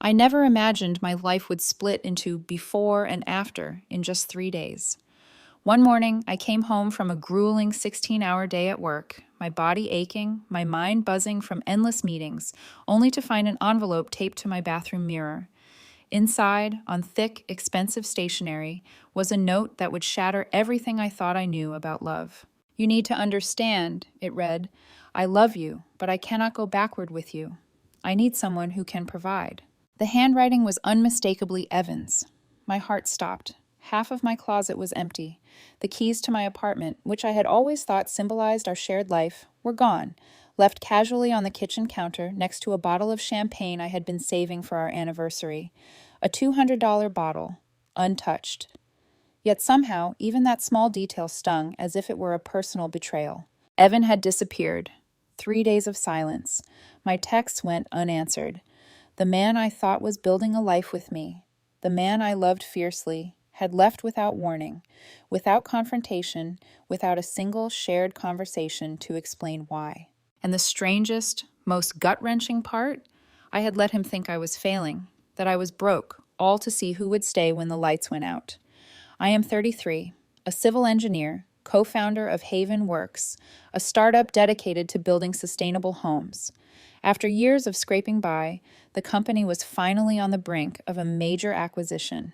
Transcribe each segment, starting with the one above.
I never imagined my life would split into before and after in just 3 days. One morning, I came home from a grueling 16-hour day at work, my body aching, my mind buzzing from endless meetings, only to find an envelope taped to my bathroom mirror. Inside, on thick, expensive stationery, was a note that would shatter everything I thought I knew about love. "You need to understand," it read. "I love you, but I cannot go backward with you. I need someone who can provide." The handwriting was unmistakably Evan's. My heart stopped. Half of my closet was empty. The keys to my apartment, which I had always thought symbolized our shared life, were gone, left casually on the kitchen counter next to a bottle of champagne I had been saving for our anniversary. A $200 bottle, untouched. Yet somehow, even that small detail stung as if it were a personal betrayal. Evan had disappeared. 3 days of silence. My texts went unanswered. The man I thought was building a life with me, the man I loved fiercely, had left without warning, without confrontation, without a single shared conversation to explain why. And the strangest, most gut-wrenching part? I had let him think I was failing, that I was broke, all to see who would stay when the lights went out. I am 33, a civil engineer, co-founder of Haven Works, a startup dedicated to building sustainable homes. After years of scraping by, the company was finally on the brink of a major acquisition.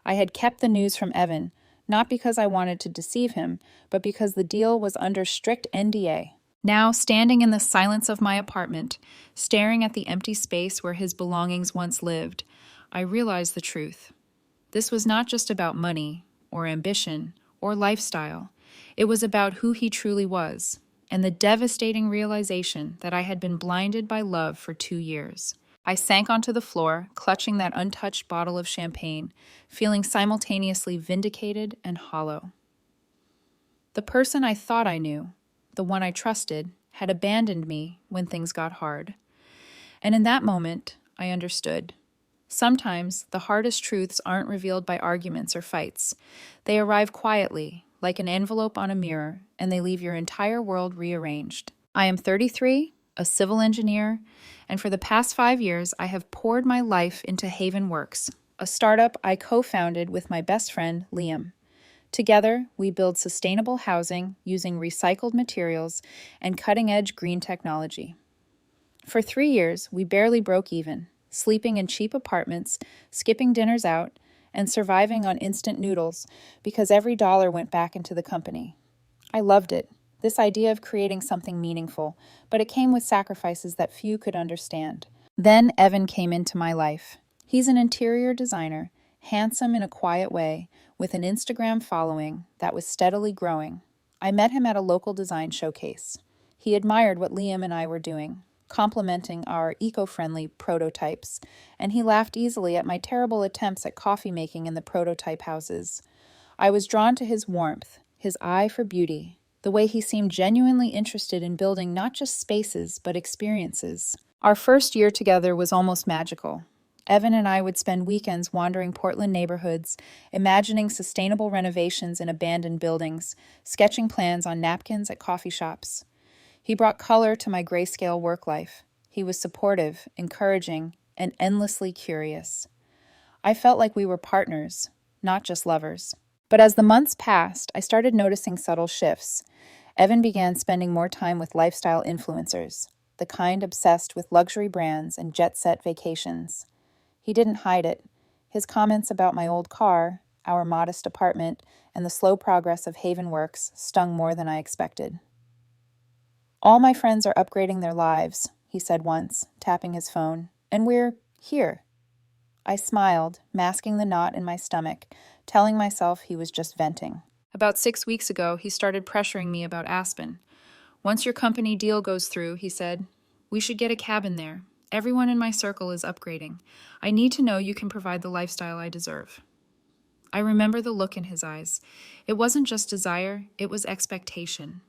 I had kept the news from Evan, not because I wanted to deceive him, but because the deal was under strict NDA. Now, standing in the silence of my apartment, staring at the empty space where his belongings once lived, I realized the truth. This was not just about money, or ambition, or lifestyle. It was about who he truly was, and the devastating realization that I had been blinded by love for 2 years. I sank onto the floor, clutching that untouched bottle of champagne, feeling simultaneously vindicated and hollow. The person I thought I knew, the one I trusted, had abandoned me when things got hard. And in that moment, I understood. Sometimes the hardest truths aren't revealed by arguments or fights. They arrive quietly, like an envelope on a mirror, and they leave your entire world rearranged. I am 33, a civil engineer, and for the past 5 years, I have poured my life into Haven Works, a startup I co-founded with my best friend, Liam. Together, we build sustainable housing using recycled materials and cutting-edge green technology. For 3 years, we barely broke even, sleeping in cheap apartments, skipping dinners out, and surviving on instant noodles because every dollar went back into the company. I loved it, this idea of creating something meaningful, but it came with sacrifices that few could understand. Then Evan came into my life. He's an interior designer, handsome in a quiet way, with an Instagram following that was steadily growing. I met him at a local design showcase. He admired what Liam and I were doing, complimenting our eco-friendly prototypes, and he laughed easily at my terrible attempts at coffee making in the prototype houses. I was drawn to his warmth, his eye for beauty, the way he seemed genuinely interested in building not just spaces, but experiences. Our first year together was almost magical. Evan and I would spend weekends wandering Portland neighborhoods, imagining sustainable renovations in abandoned buildings, sketching plans on napkins at coffee shops. He brought color to my grayscale work life. He was supportive, encouraging, and endlessly curious. I felt like we were partners, not just lovers. But as the months passed, I started noticing subtle shifts. Evan began spending more time with lifestyle influencers, the kind obsessed with luxury brands and jet-set vacations. He didn't hide it. His comments about my old car, our modest apartment, and the slow progress of Haven Works stung more than I expected. "All my friends are upgrading their lives," he said once, tapping his phone, "and we're here." I smiled, masking the knot in my stomach, telling myself he was just venting. About 6 weeks ago, he started pressuring me about Aspen. "Once your company deal goes through," he said, "we should get a cabin there. Everyone in my circle is upgrading. I need to know you can provide the lifestyle I deserve." I remember the look in his eyes. It wasn't just desire, it was expectation.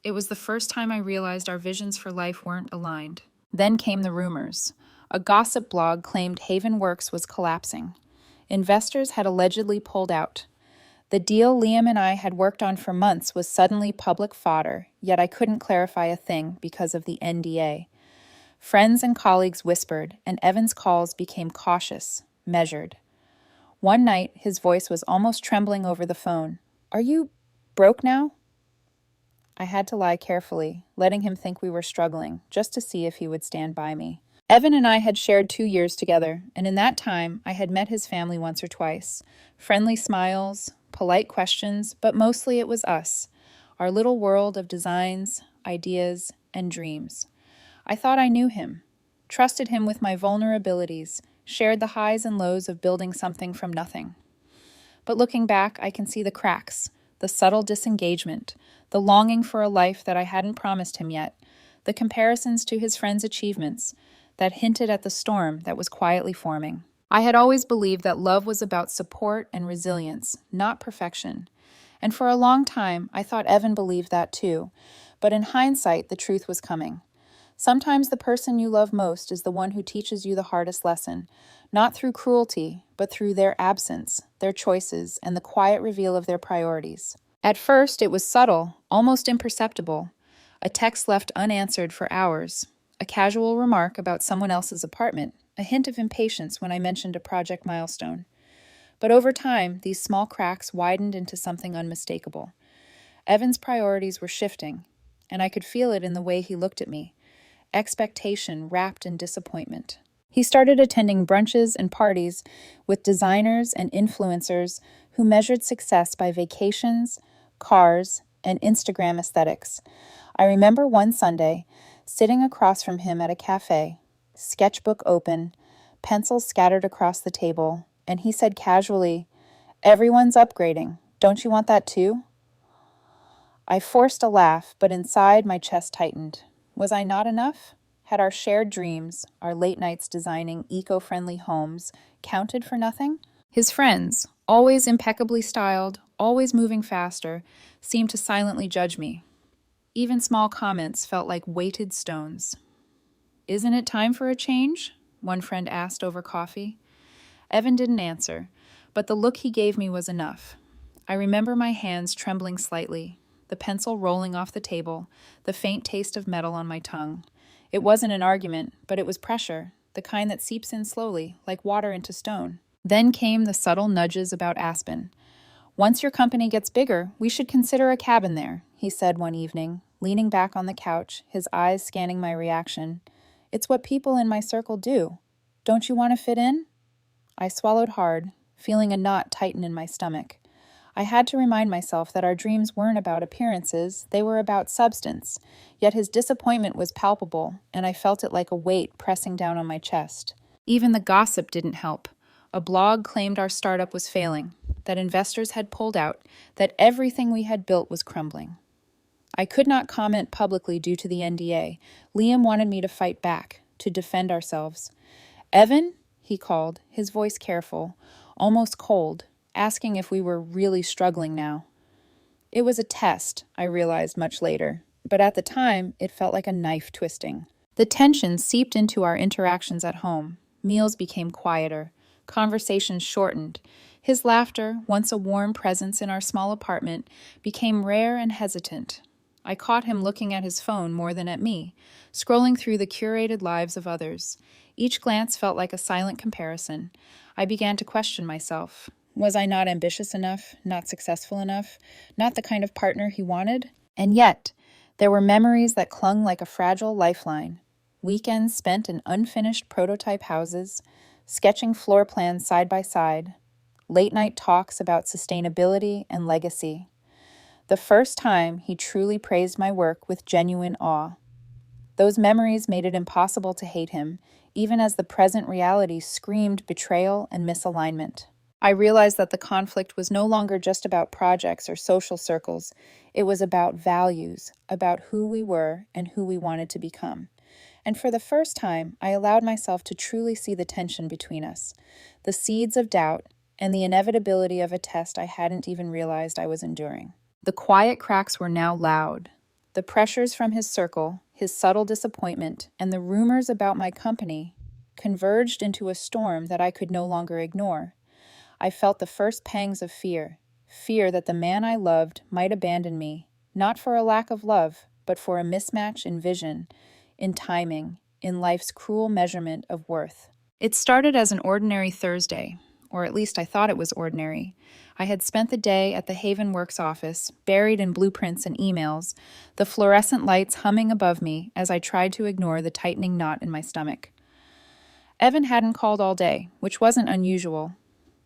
It was the first time I realized our visions for life weren't aligned. Then came the rumors. A gossip blog claimed Haven Works was collapsing. Investors had allegedly pulled out. The deal Liam and I had worked on for months was suddenly public fodder, yet I couldn't clarify a thing because of the NDA. Friends and colleagues whispered, and Evan's calls became cautious, measured. One night, his voice was almost trembling over the phone. "Are you broke now?" I had to lie carefully, letting him think we were struggling, just to see if he would stand by me. Evan and I had shared 2 years together, and in that time, I had met his family once or twice. Friendly smiles, polite questions, but mostly it was us, our little world of designs, ideas, and dreams. I thought I knew him, trusted him with my vulnerabilities, shared the highs and lows of building something from nothing. But looking back, I can see the cracks, the subtle disengagement, the longing for a life that I hadn't promised him yet, the comparisons to his friends' achievements that hinted at the storm that was quietly forming. I had always believed that love was about support and resilience, not perfection. And for a long time, I thought Evan believed that too. But in hindsight, the truth was coming. Sometimes the person you love most is the one who teaches you the hardest lesson, not through cruelty, but through their absence, their choices, and the quiet reveal of their priorities. At first, it was subtle, almost imperceptible. A text left unanswered for hours, a casual remark about someone else's apartment, a hint of impatience when I mentioned a project milestone. But over time, these small cracks widened into something unmistakable. Evan's priorities were shifting, and I could feel it in the way he looked at me. Expectation wrapped in disappointment. He started attending brunches and parties with designers and influencers who measured success by vacations, cars, and Instagram aesthetics. I remember one Sunday, sitting across from him at a cafe, sketchbook open, pencils scattered across the table, and he said casually, "Everyone's upgrading. Don't you want that too?" I forced a laugh, but inside my chest tightened. Was I not enough? Had our shared dreams, our late nights designing eco-friendly homes, counted for nothing? His friends, always impeccably styled, always moving faster, seemed to silently judge me. Even small comments felt like weighted stones. "Isn't it time for a change?" one friend asked over coffee. Evan didn't answer, but the look he gave me was enough. I remember my hands trembling slightly, the pencil rolling off the table, the faint taste of metal on my tongue. It wasn't an argument, but it was pressure, the kind that seeps in slowly, like water into stone. Then came the subtle nudges about Aspen. "Once your company gets bigger, we should consider a cabin there," he said one evening, leaning back on the couch, his eyes scanning my reaction. "It's what people in my circle do. Don't you want to fit in?" I swallowed hard, feeling a knot tighten in my stomach. I had to remind myself that our dreams weren't about appearances, they were about substance. Yet his disappointment was palpable, and I felt it like a weight pressing down on my chest. Even the gossip didn't help. A blog claimed our startup was failing, that investors had pulled out, that everything we had built was crumbling. I could not comment publicly due to the NDA. Liam wanted me to fight back, to defend ourselves. "Evan?" he called, his voice careful, almost cold, asking if we were really struggling now. It was a test, I realized much later, but at the time, it felt like a knife twisting. The tension seeped into our interactions at home. Meals became quieter. Conversations shortened. His laughter, once a warm presence in our small apartment, became rare and hesitant. I caught him looking at his phone more than at me, scrolling through the curated lives of others. Each glance felt like a silent comparison. I began to question myself. Was I not ambitious enough, not successful enough, not the kind of partner he wanted? And yet, there were memories that clung like a fragile lifeline. Weekends spent in unfinished prototype houses, sketching floor plans side by side, late-night talks about sustainability and legacy. The first time he truly praised my work with genuine awe. Those memories made it impossible to hate him, even as the present reality screamed betrayal and misalignment. I realized that the conflict was no longer just about projects or social circles. It was about values, about who we were and who we wanted to become. And for the first time, I allowed myself to truly see the tension between us, the seeds of doubt, and the inevitability of a test I hadn't even realized I was enduring. The quiet cracks were now loud. The pressures from his circle, his subtle disappointment, and the rumors about my company converged into a storm that I could no longer ignore. I felt the first pangs of fear that the man I loved might abandon me, not for a lack of love, but for a mismatch in vision, in timing, in life's cruel measurement of worth. It started as an ordinary Thursday, or at least I thought it was ordinary. I had spent the day at the Haven Works office, buried in blueprints and emails, the fluorescent lights humming above me as I tried to ignore the tightening knot in my stomach. Evan hadn't called all day, which wasn't unusual,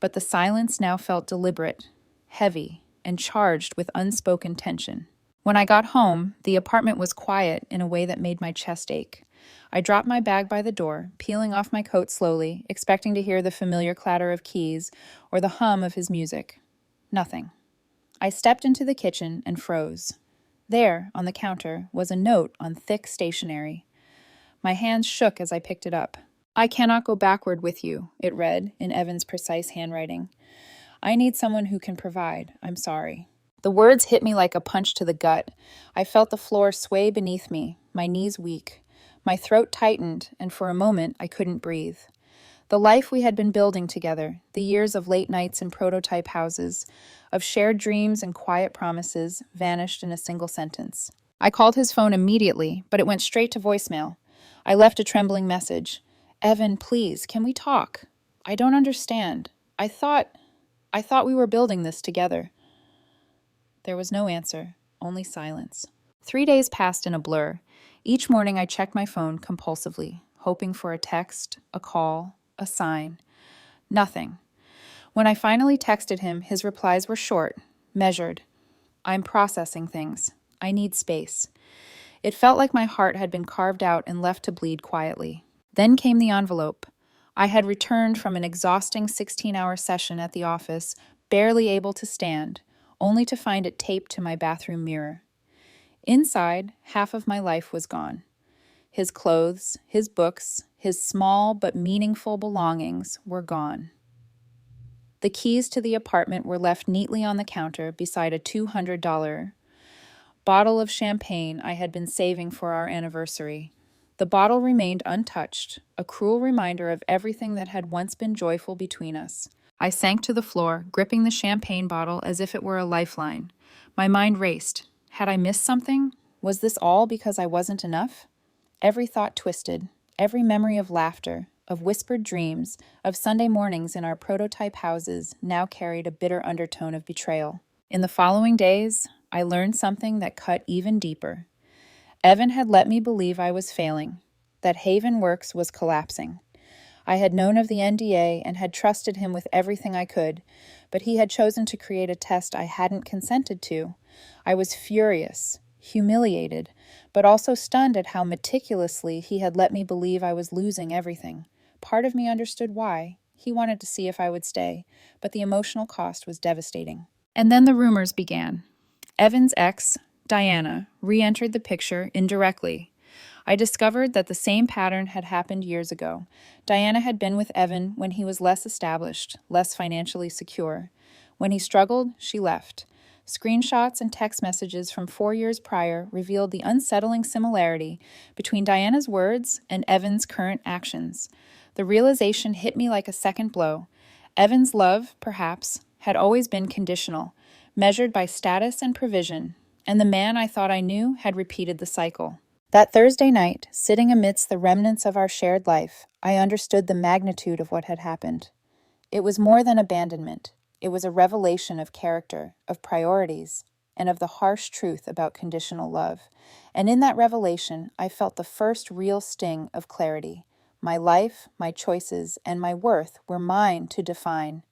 but the silence now felt deliberate, heavy, and charged with unspoken tension. When I got home, the apartment was quiet in a way that made my chest ache. I dropped my bag by the door, peeling off my coat slowly, expecting to hear the familiar clatter of keys or the hum of his music. Nothing. I stepped into the kitchen and froze. There, on the counter, was a note on thick stationery. My hands shook as I picked it up. "I cannot go backward with you," it read, in Evan's precise handwriting. "I need someone who can provide. I'm sorry." The words hit me like a punch to the gut. I felt the floor sway beneath me, my knees weak. My throat tightened, and for a moment I couldn't breathe. The life we had been building together, the years of late nights in prototype houses, of shared dreams and quiet promises, vanished in a single sentence. I called his phone immediately, but it went straight to voicemail. I left a trembling message. "Evan, please, can we talk? I don't understand. I thought we were building this together." There was no answer, only silence. 3 days passed in a blur. Each morning I checked my phone compulsively, hoping for a text, a call, a sign. Nothing. When I finally texted him, his replies were short, measured. "I'm processing things. I need space." It felt like my heart had been carved out and left to bleed quietly. Then came the envelope. I had returned from an exhausting 16-hour session at the office, barely able to stand, only to find it taped to my bathroom mirror. Inside, half of my life was gone. His clothes, his books, his small but meaningful belongings were gone. The keys to the apartment were left neatly on the counter beside a $200 bottle of champagne I had been saving for our anniversary. The bottle remained untouched, a cruel reminder of everything that had once been joyful between us. I sank to the floor, gripping the champagne bottle as if it were a lifeline. My mind raced. Had I missed something? Was this all because I wasn't enough? Every thought twisted, every memory of laughter, of whispered dreams, of Sunday mornings in our prototype houses now carried a bitter undertone of betrayal. In the following days, I learned something that cut even deeper. Evan had let me believe I was failing, that Haven Works was collapsing. I had known of the NDA and had trusted him with everything I could, but he had chosen to create a test I hadn't consented to. I was furious, humiliated, but also stunned at how meticulously he had let me believe I was losing everything. Part of me understood why. He wanted to see if I would stay, but the emotional cost was devastating. And then the rumors began. Evan's ex, Diana, re-entered the picture indirectly. I discovered that the same pattern had happened years ago. Diana had been with Evan when he was less established, less financially secure. When he struggled, she left. Screenshots and text messages from 4 years prior revealed the unsettling similarity between Diana's words and Evan's current actions. The realization hit me like a second blow. Evan's love, perhaps, had always been conditional, measured by status and provision, and the man I thought I knew had repeated the cycle. That Thursday night, sitting amidst the remnants of our shared life, I understood the magnitude of what had happened. It was more than abandonment. It was a revelation of character, of priorities, and of the harsh truth about conditional love. And in that revelation, I felt the first real sting of clarity. My life, my choices, and my worth were mine to define,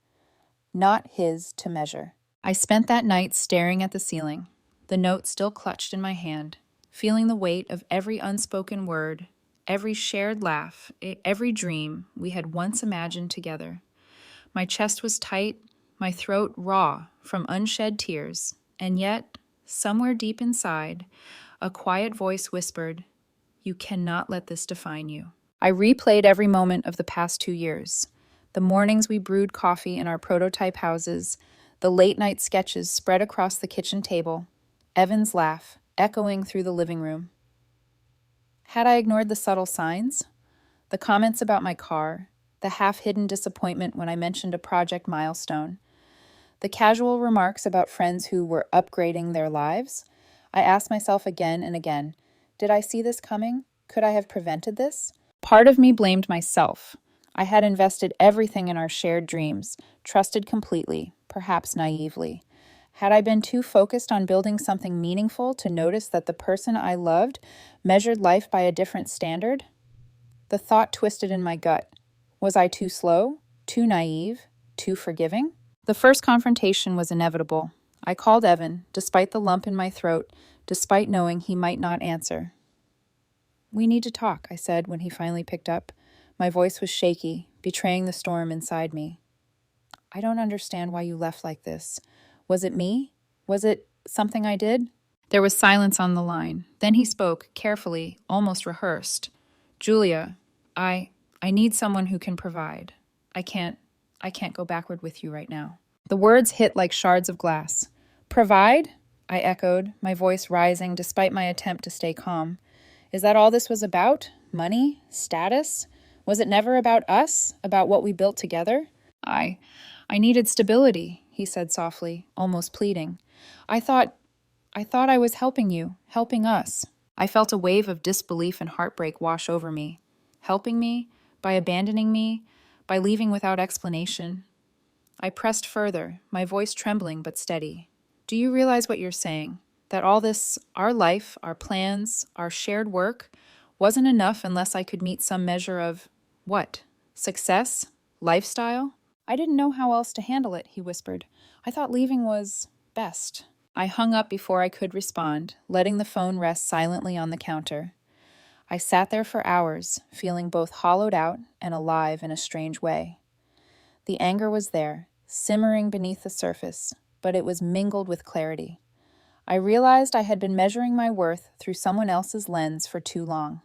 not his to measure. I spent that night staring at the ceiling, the note still clutched in my hand, feeling the weight of every unspoken word, every shared laugh, every dream we had once imagined together. My chest was tight, my throat raw from unshed tears, and yet, somewhere deep inside, a quiet voice whispered, "You cannot let this define you." I replayed every moment of the past 2 years. The mornings we brewed coffee in our prototype houses, the late-night sketches spread across the kitchen table, Evan's laugh echoing through the living room. Had I ignored the subtle signs? The comments about my car, the half-hidden disappointment when I mentioned a project milestone, the casual remarks about friends who were upgrading their lives? I asked myself again and again, did I see this coming? Could I have prevented this? Part of me blamed myself. I had invested everything in our shared dreams, trusted completely, perhaps naively. Had I been too focused on building something meaningful to notice that the person I loved measured life by a different standard? The thought twisted in my gut. Was I too slow, too naive, too forgiving? The first confrontation was inevitable. I called Evan, despite the lump in my throat, despite knowing he might not answer. "We need to talk," I said when he finally picked up. My voice was shaky, betraying the storm inside me. "I don't understand why you left like this. Was it me? Was it something I did?" There was silence on the line. Then he spoke, carefully, almost rehearsed. "Julia, I need someone who can provide. I can't go backward with you right now." The words hit like shards of glass. "Provide?" I echoed, my voice rising despite my attempt to stay calm. "Is that all this was about? Money? Status? Was it never about us? About what we built together?" I needed stability," he said softly, almost pleading. I thought I was helping you, helping us." I felt a wave of disbelief and heartbreak wash over me. Helping me? By abandoning me? By leaving without explanation? I pressed further, my voice trembling but steady. "Do you realize what you're saying? That all this, our life, our plans, our shared work, wasn't enough unless I could meet some measure of, what? Success? Lifestyle?" "I didn't know how else to handle it," he whispered. "I thought leaving was best." I hung up before I could respond, letting the phone rest silently on the counter. I sat there for hours, feeling both hollowed out and alive in a strange way. The anger was there, simmering beneath the surface, but it was mingled with clarity. I realized I had been measuring my worth through someone else's lens for too long.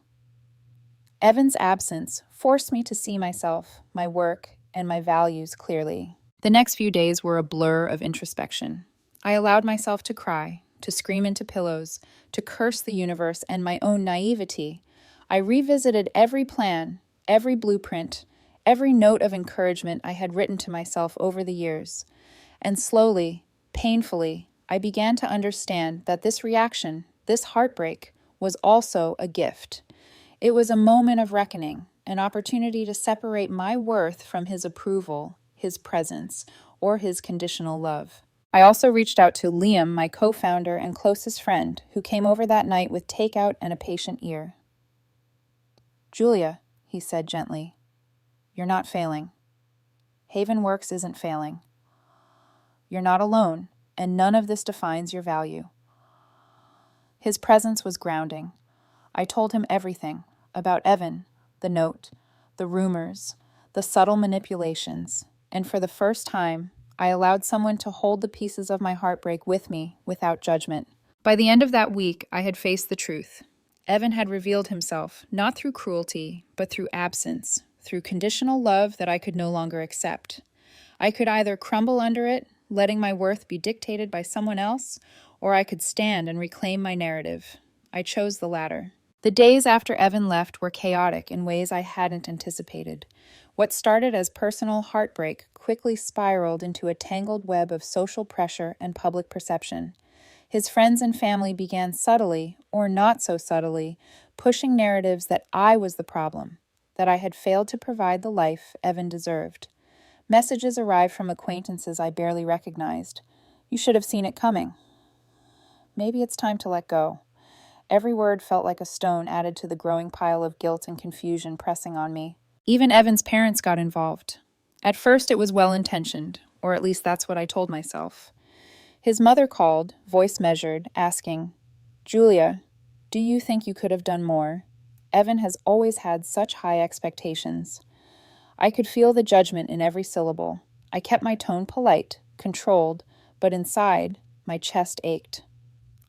Evan's absence forced me to see myself, my work, and my values clearly. The next few days were a blur of introspection. I allowed myself to cry, to scream into pillows, to curse the universe and my own naivety. I revisited every plan, every blueprint, every note of encouragement I had written to myself over the years. And slowly, painfully, I began to understand that this reaction, this heartbreak, was also a gift. It was a moment of reckoning, an opportunity to separate my worth from his approval, his presence, or his conditional love. I also reached out to Liam, my co-founder and closest friend, who came over that night with takeout and a patient ear. "Julia," he said gently, "you're not failing. Haven Works isn't failing. You're not alone, and none of this defines your value." His presence was grounding. I told him everything about Evan, the note, the rumors, the subtle manipulations, and for the first time, I allowed someone to hold the pieces of my heartbreak with me without judgment. By the end of that week, I had faced the truth. Evan had revealed himself, not through cruelty, but through absence, through conditional love that I could no longer accept. I could either crumble under it, letting my worth be dictated by someone else, or I could stand and reclaim my narrative. I chose the latter. The days after Evan left were chaotic in ways I hadn't anticipated. What started as personal heartbreak quickly spiraled into a tangled web of social pressure and public perception. His friends and family began subtly, or not so subtly, pushing narratives that I was the problem, that I had failed to provide the life Evan deserved. Messages arrived from acquaintances I barely recognized. "You should have seen it coming." "Maybe it's time to let go." Every word felt like a stone added to the growing pile of guilt and confusion pressing on me. Even Evan's parents got involved. At first it was well-intentioned, or at least that's what I told myself. His mother called, voice measured, asking, "Julia, do you think you could have done more? Evan has always had such high expectations." I could feel the judgment in every syllable. I kept my tone polite, controlled, but inside, my chest ached.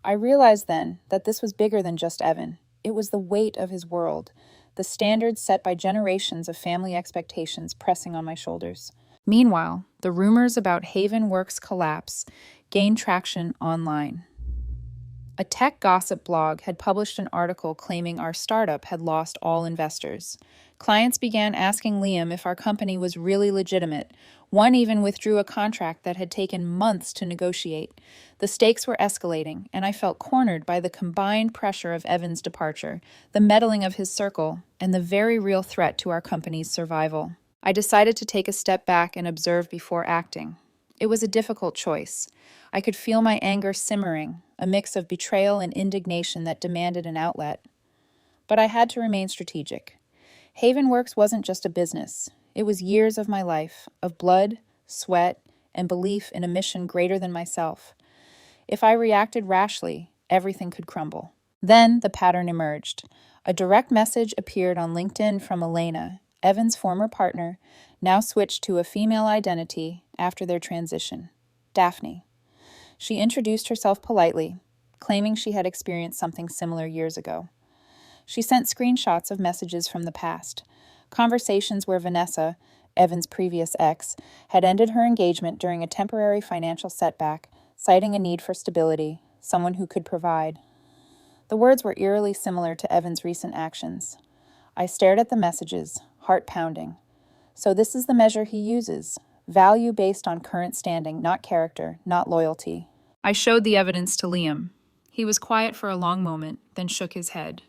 I realized then that this was bigger than just Evan. It was the weight of his world, the standards set by generations of family expectations pressing on my shoulders. Meanwhile, the rumors about Haven Works' collapse gained traction online. A tech gossip blog had published an article claiming our startup had lost all investors. Clients began asking Liam if our company was really legitimate. One even withdrew a contract that had taken months to negotiate. The stakes were escalating, and I felt cornered by the combined pressure of Evan's departure, the meddling of his circle, and the very real threat to our company's survival. I decided to take a step back and observe before acting. It was a difficult choice. I could feel my anger simmering, a mix of betrayal and indignation that demanded an outlet. But I had to remain strategic. Havenworks wasn't just a business. It was years of my life, of blood, sweat, and belief in a mission greater than myself. If I reacted rashly, everything could crumble. Then the pattern emerged. A direct message appeared on LinkedIn from Elena, Evan's former partner, now switched to a female identity after their transition, Daphne. She introduced herself politely, claiming she had experienced something similar years ago. She sent screenshots of messages from the past, conversations where Vanessa, Evan's previous ex, had ended her engagement during a temporary financial setback, citing a need for stability, someone who could provide. The words were eerily similar to Evan's recent actions. I stared at the messages, heart pounding. So this is the measure he uses. Value based on current standing, not character, not loyalty. I showed the evidence to Liam. He was quiet for a long moment, then shook his head.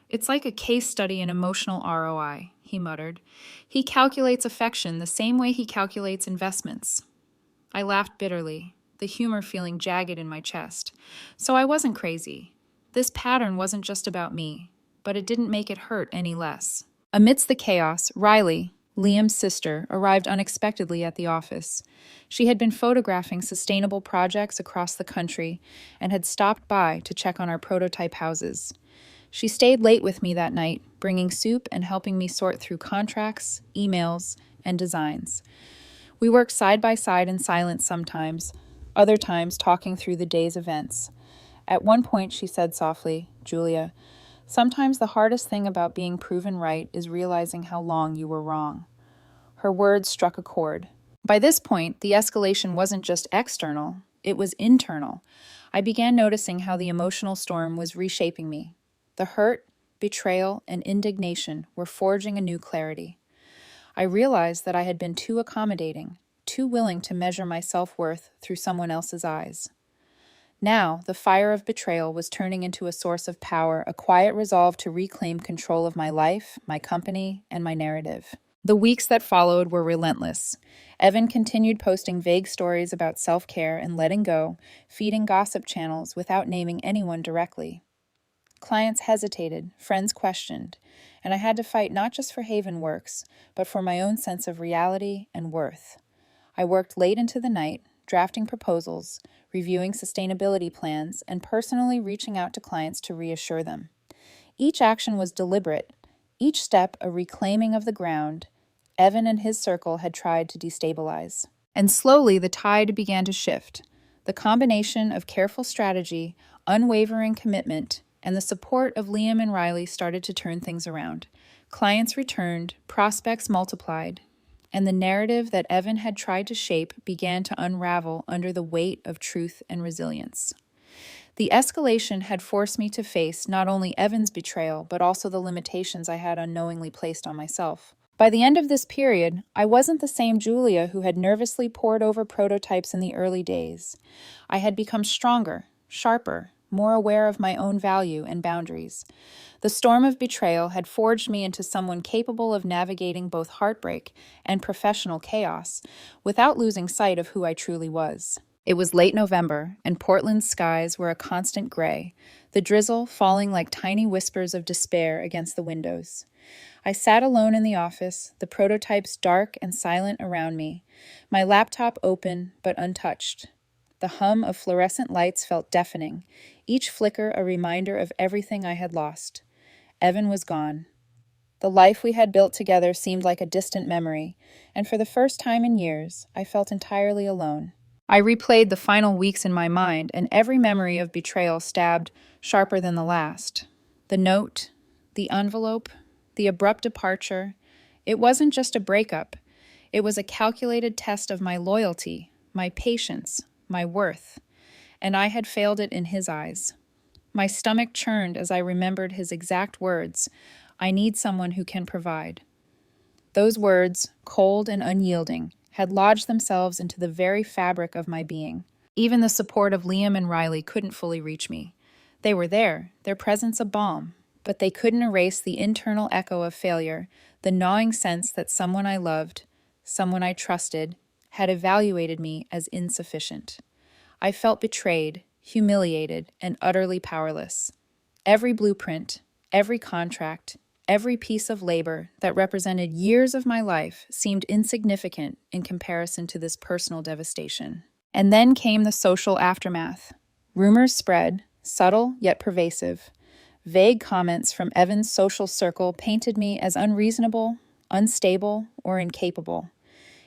It's like a case study in emotional ROI, he muttered. He calculates affection the same way he calculates investments. I laughed bitterly, the humor feeling jagged in my chest. So I wasn't crazy. This pattern wasn't just about me, but it didn't make it hurt any less. Amidst the chaos, Riley, Liam's sister, arrived unexpectedly at the office. She had been photographing sustainable projects across the country and had stopped by to check on our prototype houses. She stayed late with me that night, bringing soup and helping me sort through contracts, emails, and designs. We worked side by side in silence sometimes, other times talking through the day's events. At one point, she said softly, "Julia, sometimes the hardest thing about being proven right is realizing how long you were wrong." Her words struck a chord. By this point, the escalation wasn't just external, it was internal. I began noticing how the emotional storm was reshaping me. The hurt, betrayal, and indignation were forging a new clarity. I realized that I had been too accommodating, too willing to measure my self-worth through someone else's eyes. Now, the fire of betrayal was turning into a source of power, a quiet resolve to reclaim control of my life, my company, and my narrative. The weeks that followed were relentless. Evan continued posting vague stories about self-care and letting go, feeding gossip channels without naming anyone directly. Clients hesitated, friends questioned, and I had to fight not just for Havenworks, but for my own sense of reality and worth. I worked late into the night, drafting proposals, reviewing sustainability plans, and personally reaching out to clients to reassure them. Each action was deliberate, each step a reclaiming of the ground Evan and his circle had tried to destabilize. And slowly the tide began to shift. The combination of careful strategy, unwavering commitment, and the support of Liam and Riley started to turn things around. Clients returned, prospects multiplied, and the narrative that Evan had tried to shape began to unravel under the weight of truth and resilience. The escalation had forced me to face not only Evan's betrayal, but also the limitations I had unknowingly placed on myself. By the end of this period, I wasn't the same Julia who had nervously pored over prototypes in the early days. I had become stronger, sharper, more aware of my own value and boundaries. The storm of betrayal had forged me into someone capable of navigating both heartbreak and professional chaos without losing sight of who I truly was. It was late November, and Portland's skies were a constant gray, the drizzle falling like tiny whispers of despair against the windows. I sat alone in the office, the prototypes dark and silent around me, my laptop open but untouched. The hum of fluorescent lights felt deafening, each flicker a reminder of everything I had lost. Evan was gone. The life we had built together seemed like a distant memory, and for the first time in years, I felt entirely alone. I replayed the final weeks in my mind, and every memory of betrayal stabbed sharper than the last. The note, the envelope, the abrupt departure. It wasn't just a breakup. It was a calculated test of my loyalty, my patience, my worth. And I had failed it in his eyes. My stomach churned as I remembered his exact words, "I need someone who can provide." Those words, cold and unyielding, had lodged themselves into the very fabric of my being. Even the support of Liam and Riley couldn't fully reach me. They were there, their presence a balm, but they couldn't erase the internal echo of failure, the gnawing sense that someone I loved, someone I trusted, had evaluated me as insufficient. I felt betrayed, humiliated, and utterly powerless. Every blueprint, every contract, every piece of labor that represented years of my life seemed insignificant in comparison to this personal devastation. And then came the social aftermath. Rumors spread, subtle yet pervasive. Vague comments from Evan's social circle painted me as unreasonable, unstable, or incapable.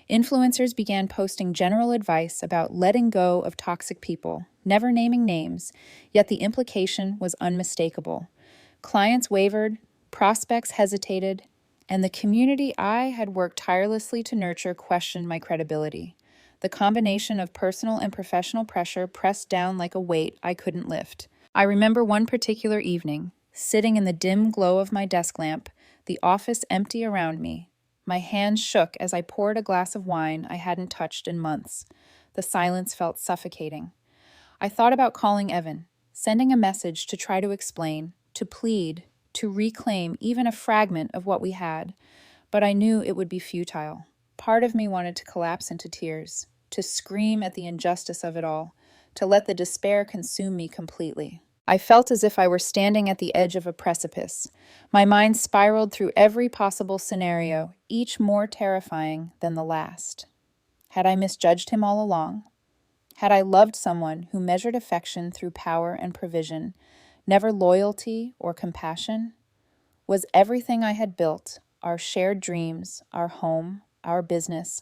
Influencers began posting general advice about letting go of toxic people, never naming names, yet the implication was unmistakable. Clients wavered, prospects hesitated, and the community I had worked tirelessly to nurture questioned my credibility. The combination of personal and professional pressure pressed down like a weight I couldn't lift. I remember one particular evening, sitting in the dim glow of my desk lamp, the office empty around me. My hands shook as I poured a glass of wine I hadn't touched in months. The silence felt suffocating. I thought about calling Evan, sending a message to try to explain, to plead, to reclaim even a fragment of what we had, but I knew it would be futile. Part of me wanted to collapse into tears, to scream at the injustice of it all, to let the despair consume me completely. I felt as if I were standing at the edge of a precipice. My mind spiraled through every possible scenario, each more terrifying than the last. Had I misjudged him all along? Had I loved someone who measured affection through power and provision, never loyalty or compassion? Was everything I had built, our shared dreams, our home, our business,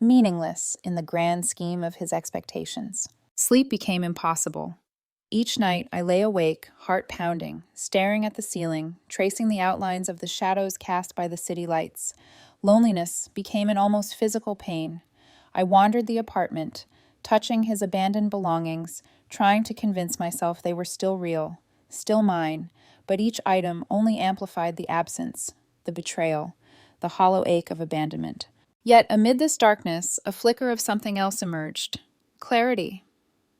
meaningless in the grand scheme of his expectations? Sleep became impossible. Each night I lay awake, heart pounding, staring at the ceiling, tracing the outlines of the shadows cast by the city lights. Loneliness became an almost physical pain. I wandered the apartment, touching his abandoned belongings, trying to convince myself they were still real, still mine, but each item only amplified the absence, the betrayal, the hollow ache of abandonment. Yet amid this darkness, a flicker of something else emerged. Clarity.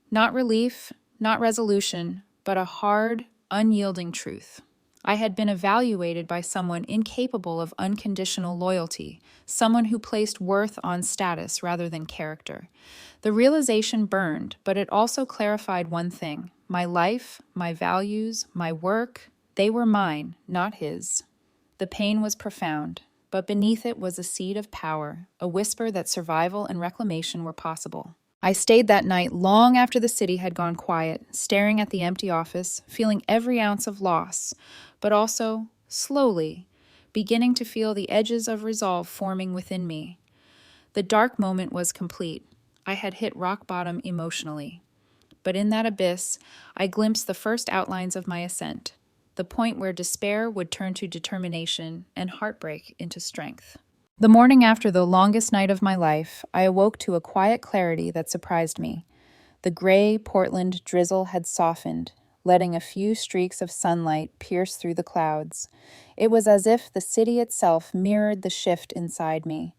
Not relief, not resolution, but a hard, unyielding truth. I had been evaluated by someone incapable of unconditional loyalty, someone who placed worth on status rather than character. The realization burned, but it also clarified one thing. My life, my values, my work, they were mine, not his. The pain was profound, but beneath it was a seed of power, a whisper that survival and reclamation were possible. I stayed that night long after the city had gone quiet, staring at the empty office, feeling every ounce of loss, but also, slowly, beginning to feel the edges of resolve forming within me. The dark moment was complete. I had hit rock bottom emotionally. But in that abyss, I glimpsed the first outlines of my ascent, the point where despair would turn to determination and heartbreak into strength. The morning after the longest night of my life, I awoke to a quiet clarity that surprised me. The gray Portland drizzle had softened, letting a few streaks of sunlight pierce through the clouds. It was as if the city itself mirrored the shift inside me.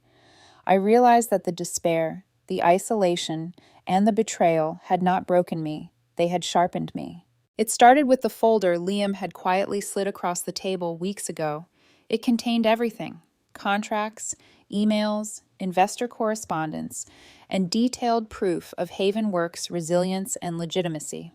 I realized that the despair, the isolation, and the betrayal had not broken me. They had sharpened me. It started with the folder Liam had quietly slid across the table weeks ago. It contained everything: contracts, emails, investor correspondence, and detailed proof of Haven Works' resilience and legitimacy.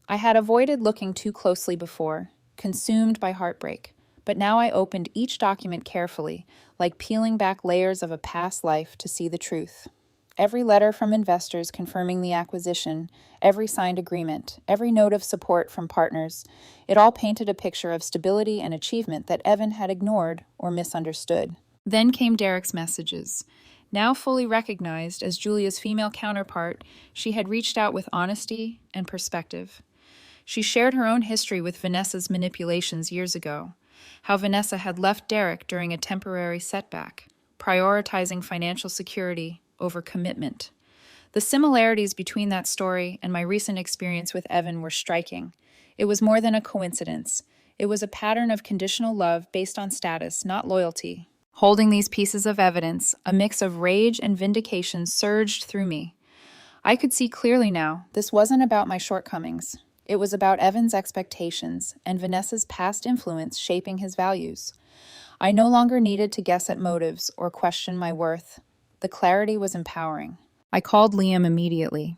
I had avoided looking too closely before, consumed by heartbreak, but now I opened each document carefully, like peeling back layers of a past life to see the truth. Every letter from investors confirming the acquisition, every signed agreement, every note of support from partners, it all painted a picture of stability and achievement that Evan had ignored or misunderstood. Then came Derek's messages. Now fully recognized as Julia's female counterpart, she had reached out with honesty and perspective. She shared her own history with Vanessa's manipulations years ago, how Vanessa had left Derek during a temporary setback, prioritizing financial security over commitment. The similarities between that story and my recent experience with Evan were striking. It was more than a coincidence. It was a pattern of conditional love based on status, not loyalty. Holding these pieces of evidence, a mix of rage and vindication surged through me. I could see clearly now, this wasn't about my shortcomings. It was about Evan's expectations and Vanessa's past influence shaping his values. I no longer needed to guess at motives or question my worth. The clarity was empowering. I called Liam immediately.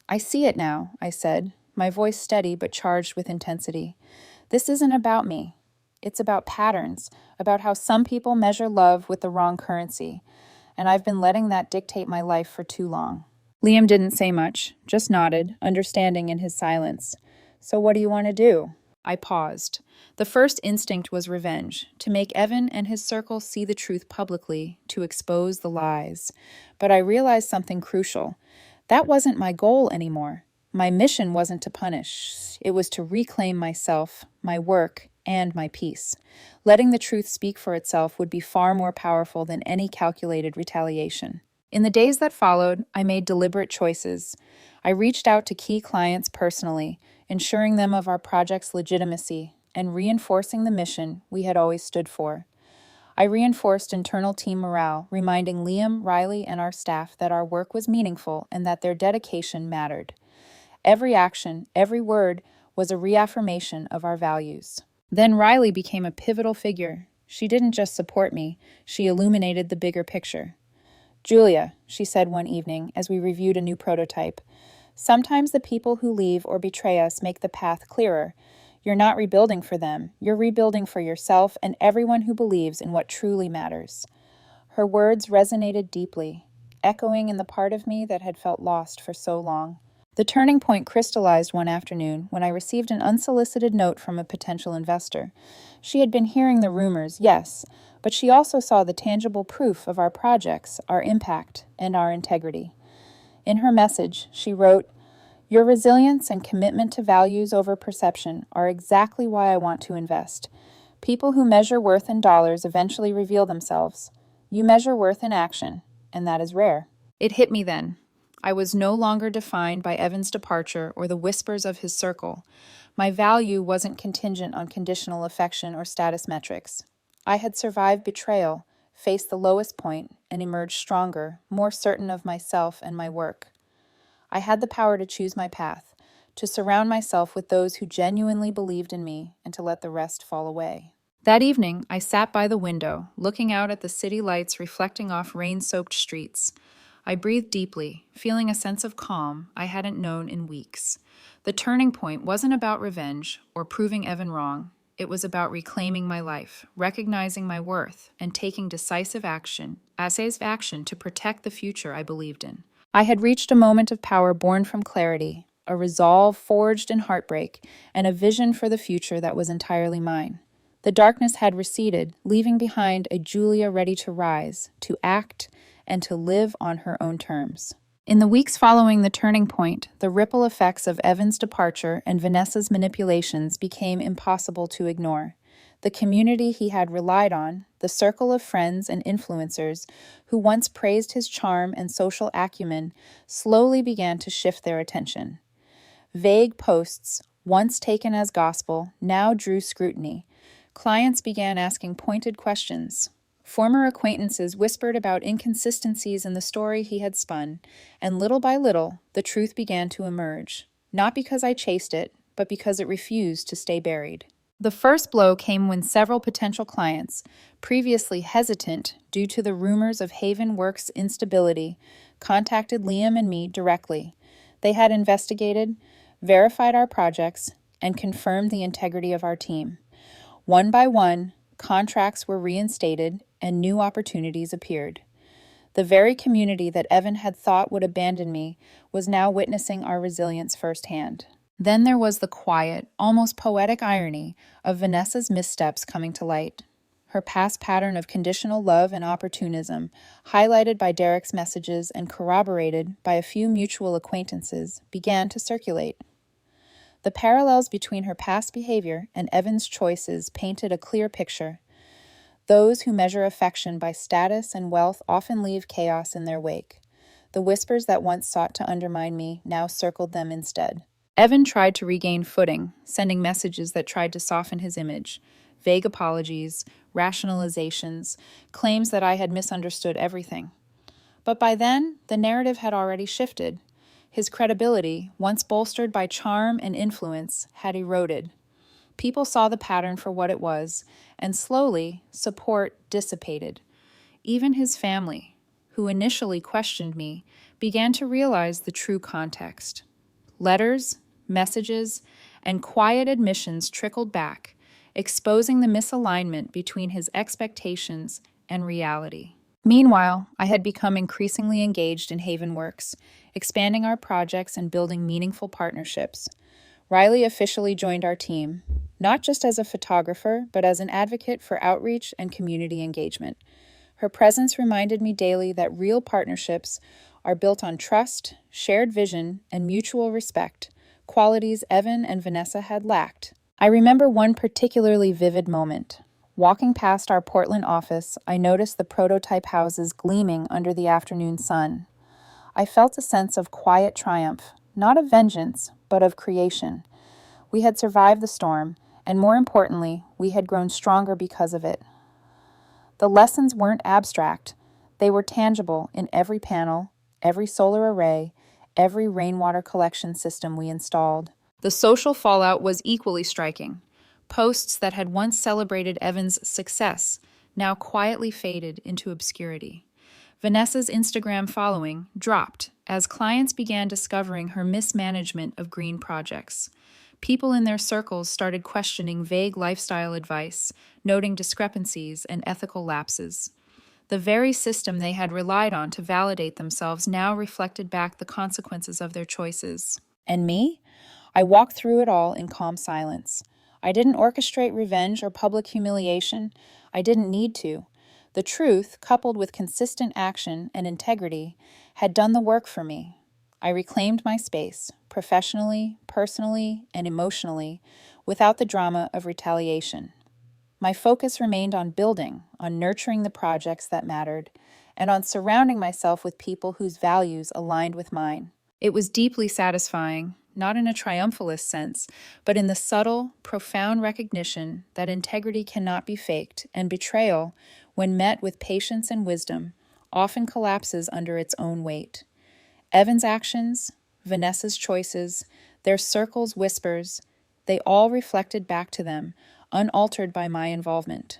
"I see it now," I said, my voice steady but charged with intensity. "This isn't about me. It's about patterns, about how some people measure love with the wrong currency, and I've been letting that dictate my life for too long." Liam didn't say much, just nodded, understanding in his silence. "So what do you want to do?" I paused. The first instinct was revenge, to make Evan and his circle see the truth publicly, to expose the lies. But I realized something crucial. That wasn't my goal anymore. My mission wasn't to punish. It was to reclaim myself, my work, and my peace. Letting the truth speak for itself would be far more powerful than any calculated retaliation. In the days that followed, I made deliberate choices. I reached out to key clients personally, ensuring them of our project's legitimacy and reinforcing the mission we had always stood for. I reinforced internal team morale, reminding Liam, Riley, and our staff that our work was meaningful and that their dedication mattered. Every action, every word, was a reaffirmation of our values. Then Riley became a pivotal figure. She didn't just support me, she illuminated the bigger picture. "Julia," she said one evening as we reviewed a new prototype, "sometimes the people who leave or betray us make the path clearer. You're not rebuilding for them, you're rebuilding for yourself and everyone who believes in what truly matters." Her words resonated deeply, echoing in the part of me that had felt lost for so long. The turning point crystallized one afternoon when I received an unsolicited note from a potential investor. She had been hearing the rumors, yes, but she also saw the tangible proof of our projects, our impact, and our integrity. In her message, she wrote, "Your resilience and commitment to values over perception are exactly why I want to invest. People who measure worth in dollars eventually reveal themselves. You measure worth in action, and that is rare." It hit me then. I was no longer defined by Evan's departure or the whispers of his circle. My value wasn't contingent on conditional affection or status metrics. I had survived betrayal, faced the lowest point, and emerged stronger, more certain of myself and my work. I had the power to choose my path, to surround myself with those who genuinely believed in me, and to let the rest fall away. That evening, I sat by the window, looking out at the city lights reflecting off rain-soaked streets. I breathed deeply, feeling a sense of calm I hadn't known in weeks. The turning point wasn't about revenge or proving Evan wrong. It was about reclaiming my life, recognizing my worth, and taking decisive action to protect the future I believed in. I had reached a moment of power born from clarity, a resolve forged in heartbreak, and a vision for the future that was entirely mine. The darkness had receded, leaving behind a Julia ready to rise, to act, and to live on her own terms. In the weeks following the turning point, the ripple effects of Evan's departure and Vanessa's manipulations became impossible to ignore. The community he had relied on, the circle of friends and influencers who once praised his charm and social acumen, slowly began to shift their attention. Vague posts, once taken as gospel, now drew scrutiny. Clients began asking pointed questions. Former acquaintances whispered about inconsistencies in the story he had spun, and little by little, the truth began to emerge, not because I chased it, but because it refused to stay buried. The first blow came when several potential clients, previously hesitant due to the rumors of Haven Works' instability, contacted Liam and me directly. They had investigated, verified our projects, and confirmed the integrity of our team. One by one, contracts were reinstated and new opportunities appeared. The very community that Evan had thought would abandon me was now witnessing our resilience firsthand. Then there was the quiet, almost poetic irony of Vanessa's missteps coming to light. Her past pattern of conditional love and opportunism, highlighted by Derek's messages and corroborated by a few mutual acquaintances, began to circulate. The parallels between her past behavior and Evan's choices painted a clear picture. Those who measure affection by status and wealth often leave chaos in their wake. The whispers that once sought to undermine me now circled them instead. Evan tried to regain footing, sending messages that tried to soften his image. Vague apologies, rationalizations, claims that I had misunderstood everything. But by then, the narrative had already shifted. His credibility, once bolstered by charm and influence, had eroded. People saw the pattern for what it was, and slowly, support dissipated. Even his family, who initially questioned me, began to realize the true context. Letters, messages, and quiet admissions trickled back, exposing the misalignment between his expectations and reality. Meanwhile, I had become increasingly engaged in Havenworks, expanding our projects and building meaningful partnerships. Riley officially joined our team, not just as a photographer, but as an advocate for outreach and community engagement. Her presence reminded me daily that real partnerships are built on trust, shared vision, and mutual respect, qualities Evan and Vanessa had lacked. I remember one particularly vivid moment. Walking past our Portland office, I noticed the prototype houses gleaming under the afternoon sun. I felt a sense of quiet triumph, not of vengeance, but of creation. We had survived the storm, and more importantly, we had grown stronger because of it. The lessons weren't abstract. They were tangible in every panel, every solar array, every rainwater collection system we installed. The social fallout was equally striking. Posts that had once celebrated Evan's success now quietly faded into obscurity. Vanessa's Instagram following dropped as clients began discovering her mismanagement of green projects. People in their circles started questioning vague lifestyle advice, noting discrepancies and ethical lapses. The very system they had relied on to validate themselves now reflected back the consequences of their choices. And me? I walked through it all in calm silence. I didn't orchestrate revenge or public humiliation. I didn't need to. The truth, coupled with consistent action and integrity, had done the work for me. I reclaimed my space, professionally, personally, and emotionally, without the drama of retaliation. My focus remained on building, on nurturing the projects that mattered, and on surrounding myself with people whose values aligned with mine. It was deeply satisfying, not in a triumphalist sense, but in the subtle, profound recognition that integrity cannot be faked, and betrayal, when met with patience and wisdom, often collapses under its own weight. Evan's actions, Vanessa's choices, their circle's whispers, they all reflected back to them, unaltered by my involvement.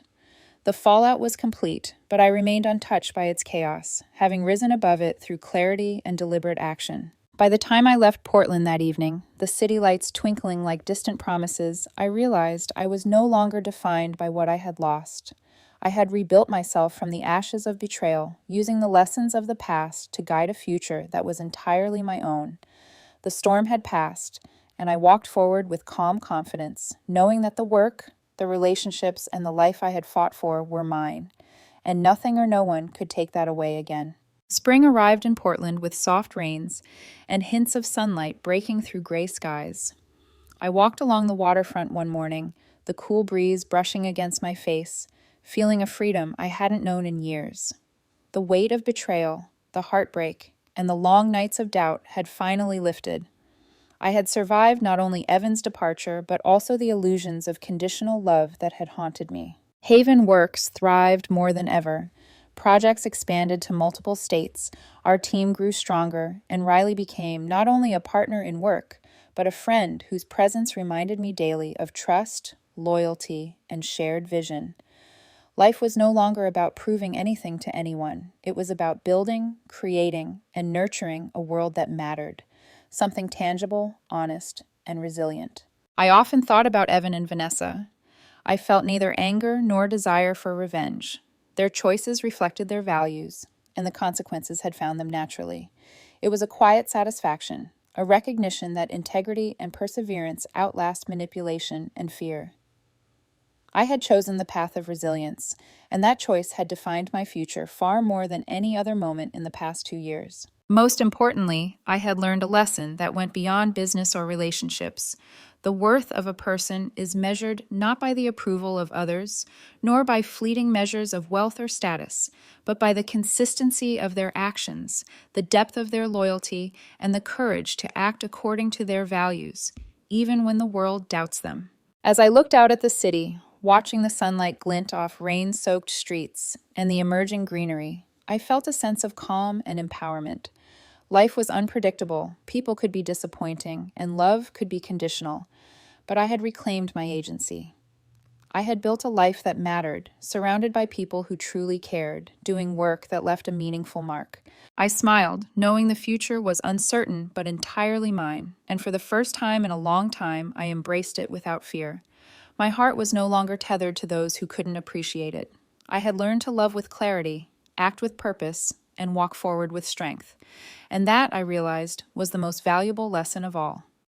The fallout was complete, but I remained untouched by its chaos, having risen above it through clarity and deliberate action. By the time I left Portland that evening, the city lights twinkling like distant promises, I realized I was no longer defined by what I had lost. I had rebuilt myself from the ashes of betrayal, using the lessons of the past to guide a future that was entirely my own. The storm had passed, and I walked forward with calm confidence, knowing that the work, the relationships, and the life I had fought for were mine, and nothing or no one could take that away again. Spring arrived in Portland with soft rains and hints of sunlight breaking through gray skies. I walked along the waterfront one morning, the cool breeze brushing against my face, feeling a freedom I hadn't known in years. The weight of betrayal, the heartbreak, and the long nights of doubt had finally lifted. I had survived not only Evan's departure, but also the illusions of conditional love that had haunted me. Havenworks thrived more than ever. Projects expanded to multiple states, our team grew stronger, and Riley became not only a partner in work, but a friend whose presence reminded me daily of trust, loyalty, and shared vision. Life was no longer about proving anything to anyone. It was about building, creating, and nurturing a world that mattered, something tangible, honest, and resilient. I often thought about Evan and Vanessa. I felt neither anger nor desire for revenge. Their choices reflected their values, and the consequences had found them naturally. It was a quiet satisfaction, a recognition that integrity and perseverance outlast manipulation and fear. I had chosen the path of resilience, and that choice had defined my future far more than any other moment in the past 2 years. Most importantly, I had learned a lesson that went beyond business or relationships. The worth of a person is measured not by the approval of others, nor by fleeting measures of wealth or status, but by the consistency of their actions, the depth of their loyalty, and the courage to act according to their values, even when the world doubts them. As I looked out at the city, watching the sunlight glint off rain-soaked streets and the emerging greenery, I felt a sense of calm and empowerment. Life was unpredictable, people could be disappointing, and love could be conditional, but I had reclaimed my agency. I had built a life that mattered, surrounded by people who truly cared, doing work that left a meaningful mark. I smiled, knowing the future was uncertain but entirely mine, and for the first time in a long time, I embraced it without fear. My heart was no longer tethered to those who couldn't appreciate it. I had learned to love with clarity, act with purpose, and walk forward with strength. And that, I realized, was the most valuable lesson of all.